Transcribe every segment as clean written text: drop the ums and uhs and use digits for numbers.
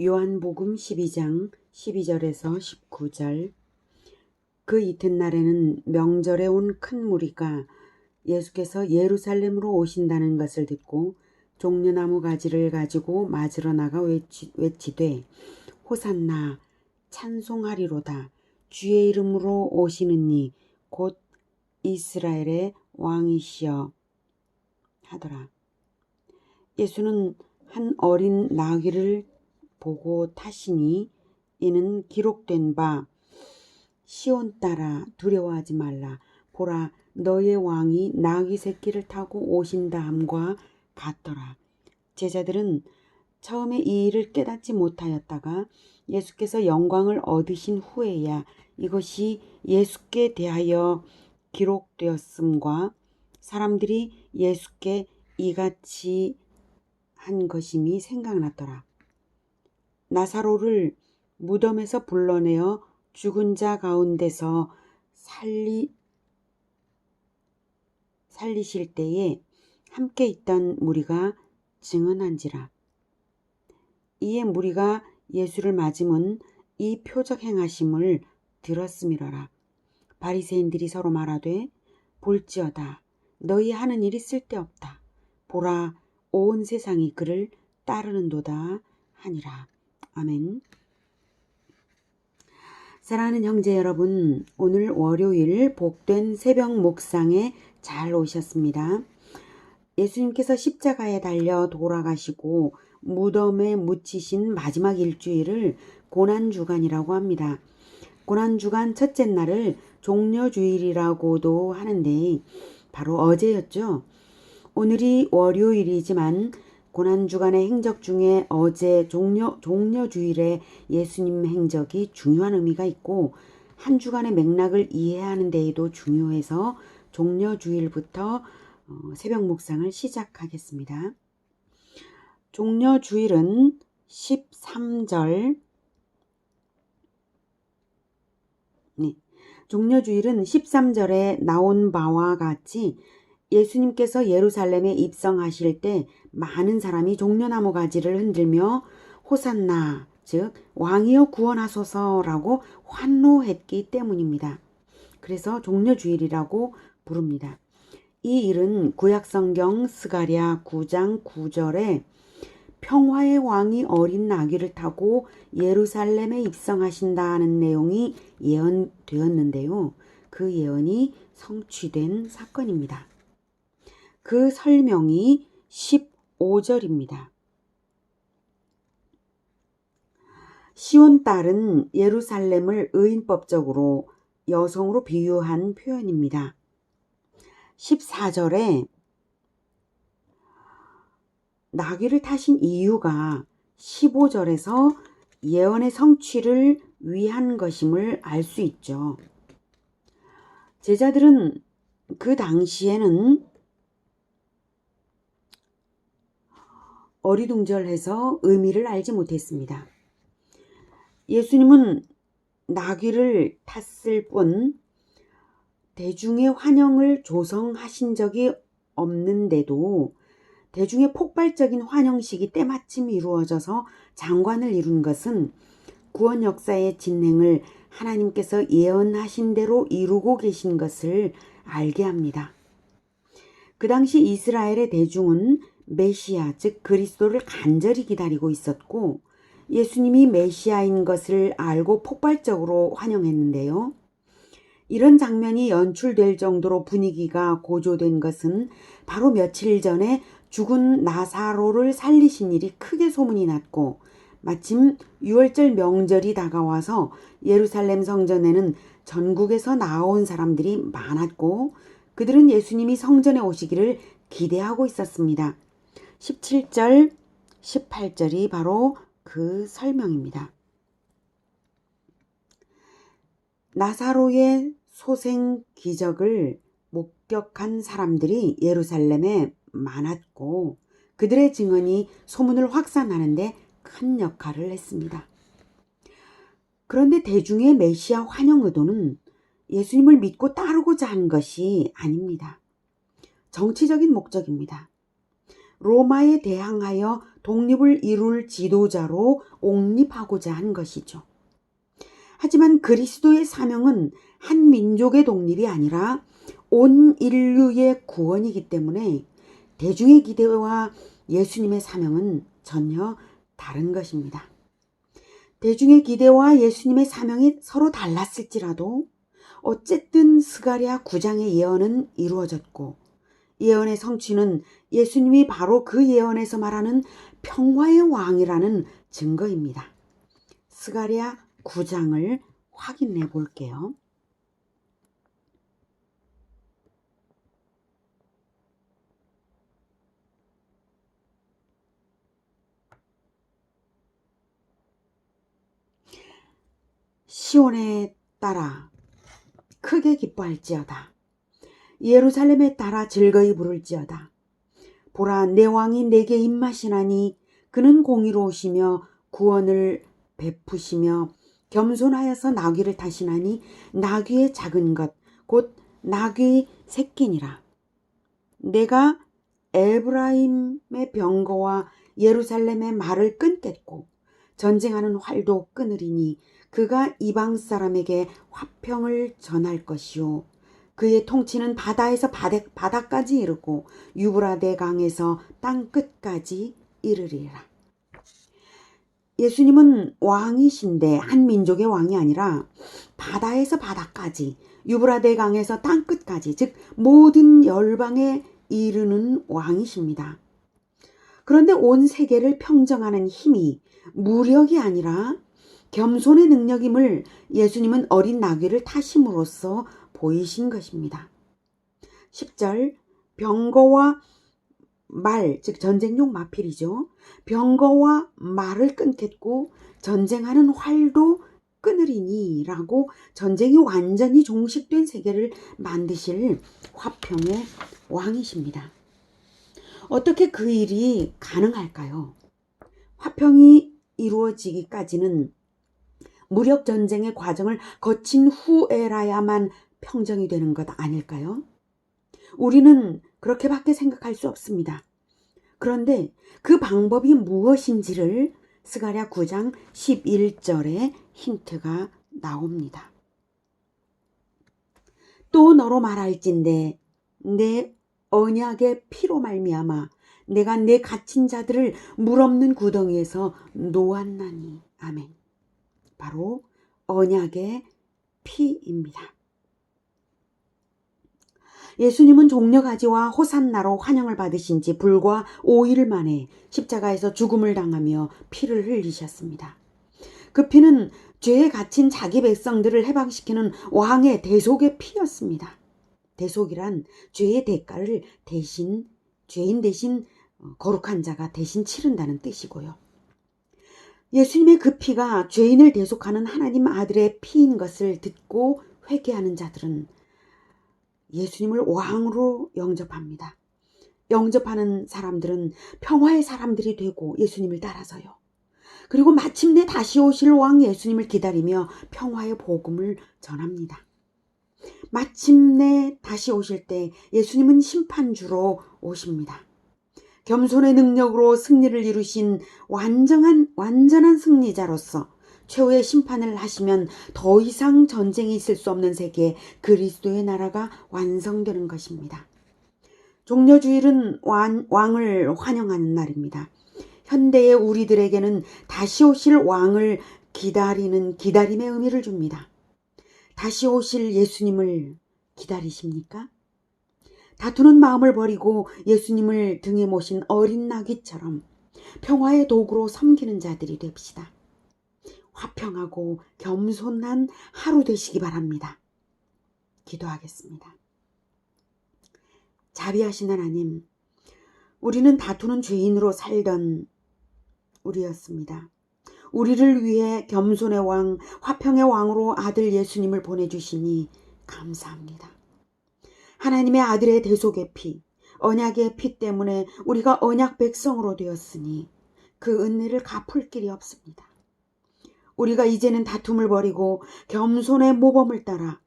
요한복음 12장 12절에서 19절. 그 이튿날에는 명절에 온 큰 무리가 예수께서 예루살렘으로 오신다는 것을 듣고 종려나무 가지를 가지고 맞으러 나가 외치되 호산나 찬송하리로다. 주의 이름으로 오시는 이 곧 이스라엘의 왕이시여 하더라. 예수는 한 어린 나귀를 보고 타시니 이는 기록된 바 시온 딸아 두려워하지 말라. 보라 너의 왕이 나귀 새끼를 타고 오신다 함과 같더라. 제자들은 처음에 이 일을 깨닫지 못하였다가 예수께서 영광을 얻으신 후에야 이것이 예수께 대하여 기록되었음과 사람들이 예수께 이같이 한 것임이 생각났더라. 나사로를 무덤에서 불러내어 죽은 자 가운데서 살리실 때에 함께 있던 무리가 증언한지라. 이에 무리가 예수를 맞음은 이 표적 행하심을 들었음이러라. 바리새인들이 서로 말하되 볼지어다 너희 하는 일이 쓸데없다. 보라 온 세상이 그를 따르는도다 하니라. 아멘. 사랑하는 형제 여러분, 오늘 월요일 복된 새벽 묵상에 잘 오셨습니다. 예수님께서 십자가에 달려 돌아가시고 무덤에 묻히신 마지막 일주일을 고난주간이라고 합니다. 고난주간 첫째 날을 종려주일이라고도 하는데 바로 어제였죠. 오늘이 월요일이지만 고난주간의 행적 중에 어제 종려주일의 예수님 행적이 중요한 의미가 있고 한 주간의 맥락을 이해하는 데에도 중요해서 종려주일부터 새벽 묵상을 시작하겠습니다. 종려주일은 13절 종려주일은 13절에 나온 바와 같이 예수님께서 예루살렘에 입성하실 때 많은 사람이 종려나무 가지를 흔들며 호산나 즉 왕이여 구원하소서라고 환호했기 때문입니다. 그래서 종려주일이라고 부릅니다. 이 일은 구약성경 스가랴 9장 9절에 평화의 왕이 어린 나귀를 타고 예루살렘에 입성하신다는 내용이 예언되었는데요. 그 예언이 성취된 사건입니다. 그 설명이 15절입니다. 시온 딸은 예루살렘을 의인법적으로 여성으로 비유한 표현입니다. 14절에 나귀를 타신 이유가 15절에서 예언의 성취를 위한 것임을 알 수 있죠. 제자들은 그 당시에는 어리둥절해서 의미를 알지 못했습니다. 예수님은 나귀를 탔을 뿐 대중의 환영을 조성하신 적이 없는데도 대중의 폭발적인 환영식이 때마침 이루어져서 장관을 이룬 것은 구원 역사의 진행을 하나님께서 예언하신 대로 이루고 계신 것을 알게 합니다. 그 당시 이스라엘의 대중은 메시아 즉 그리스도를 간절히 기다리고 있었고 예수님이 메시아인 것을 알고 폭발적으로 환영했는데요. 이런 장면이 연출될 정도로 분위기가 고조된 것은 바로 며칠 전에 죽은 나사로를 살리신 일이 크게 소문이 났고 마침 6월절 명절이 다가와서 예루살렘 성전에는 전국에서 나온 사람들이 많았고 그들은 예수님이 성전에 오시기를 기대하고 있었습니다. 17절, 18절이 바로 그 설명입니다. 나사로의 소생 기적을 목격한 사람들이 예루살렘에 많았고 그들의 증언이 소문을 확산하는데 큰 역할을 했습니다. 그런데 대중의 메시아 환영 의도는 예수님을 믿고 따르고자 한 것이 아닙니다. 정치적인 목적입니다. 로마에 대항하여 독립을 이룰 지도자로 옹립하고자 한 것이죠. 하지만 그리스도의 사명은 한 민족의 독립이 아니라 온 인류의 구원이기 때문에 대중의 기대와 예수님의 사명은 전혀 다른 것입니다. 대중의 기대와 예수님의 사명이 서로 달랐을지라도 어쨌든 스가랴 9장의 예언은 이루어졌고, 예언의 성취는 예수님이 바로 그 예언에서 말하는 평화의 왕이라는 증거입니다. 스가랴 9장을 확인해 볼게요. 시온에 따라 크게 기뻐할지어다. 예루살렘에 따라 즐거이 부를지어다. 보라, 내 왕이 내게 입마시나니 그는 공의로우시며 구원을 베푸시며 겸손하여서 나귀를 타시나니 나귀의 작은 것 곧 나귀 새끼니라. 내가 에브라임의 병거와 예루살렘의 말을 끊겠고 전쟁하는 활도 끊으리니 그가 이방 사람에게 화평을 전할 것이요 그의 통치는 바다에서 바다까지 이르고 유브라데 강에서 땅 끝까지 이르리라. 예수님은 왕이신데 한 민족의 왕이 아니라 바다에서 바다까지, 유브라데 강에서 땅 끝까지, 즉 모든 열방에 이르는 왕이십니다. 그런데 온 세계를 평정하는 힘이 무력이 아니라 겸손의 능력임을 예수님은 어린 나귀를 타심으로써 보이신 것입니다. 10절, 병거와 말, 즉 전쟁용 마필이죠. 병거와 말을 끊겠고 전쟁하는 활도 끊으리니 라고 전쟁이 완전히 종식된 세계를 만드실 화평의 왕이십니다. 어떻게 그 일이 가능할까요? 화평이 이루어지기까지는 무력 전쟁의 과정을 거친 후에라야만 평정이 되는 것 아닐까요? 우리는 그렇게밖에 생각할 수 없습니다. 그런데 그 방법이 무엇인지를 스가랴 9장 11절에 힌트가 나옵니다. 또 너로 말할진대 내 언약의 피로 말미암아 내가 내 갇힌 자들을 물 없는 구덩이에서 놓았나니. 아멘. 바로 언약의 피입니다. 예수님은 종려가지와 호산나로 환영을 받으신 지 불과 5일 만에 십자가에서 죽음을 당하며 피를 흘리셨습니다. 그 피는 죄에 갇힌 자기 백성들을 해방시키는 왕의 대속의 피였습니다. 대속이란 죄의 대가를 죄인 대신 거룩한 자가 대신 치른다는 뜻이고요. 예수님의 그 피가 죄인을 대속하는 하나님 아들의 피인 것을 듣고 회개하는 자들은 예수님을 왕으로 영접합니다. 영접하는 사람들은 평화의 사람들이 되고 예수님을 따라서요. 그리고 마침내 다시 오실 왕 예수님을 기다리며 평화의 복음을 전합니다. 마침내 다시 오실 때 예수님은 심판주로 오십니다. 겸손의 능력으로 승리를 이루신 완전한 승리자로서 최후의 심판을 하시면 더 이상 전쟁이 있을 수 없는 세계에 그리스도의 나라가 완성되는 것입니다. 종려주일은 왕을 환영하는 날입니다. 현대의 우리들에게는 다시 오실 왕을 기다리는 기다림의 의미를 줍니다. 다시 오실 예수님을 기다리십니까? 다투는 마음을 버리고 예수님을 등에 모신 어린 나귀처럼 평화의 도구로 섬기는 자들이 됩시다. 화평하고 겸손한 하루 되시기 바랍니다. 기도하겠습니다. 자비하신 하나님, 우리는 다투는 죄인으로 살던 우리였습니다. 우리를 위해 겸손의 왕, 화평의 왕으로 아들 예수님을 보내주시니 감사합니다. 하나님의 아들의 대속의 피, 언약의 피 때문에 우리가 언약 백성으로 되었으니 그 은혜를 갚을 길이 없습니다. 우리가 이제는 다툼을 버리고 겸손의 모범을 따라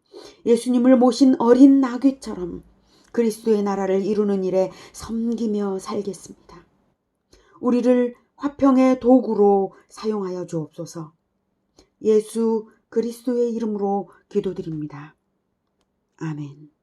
예수님을 모신 어린 나귀처럼 그리스도의 나라를 이루는 일에 섬기며 살겠습니다. 우리를 화평의 도구로 사용하여 주옵소서. 예수 그리스도의 이름으로 기도드립니다. 아멘.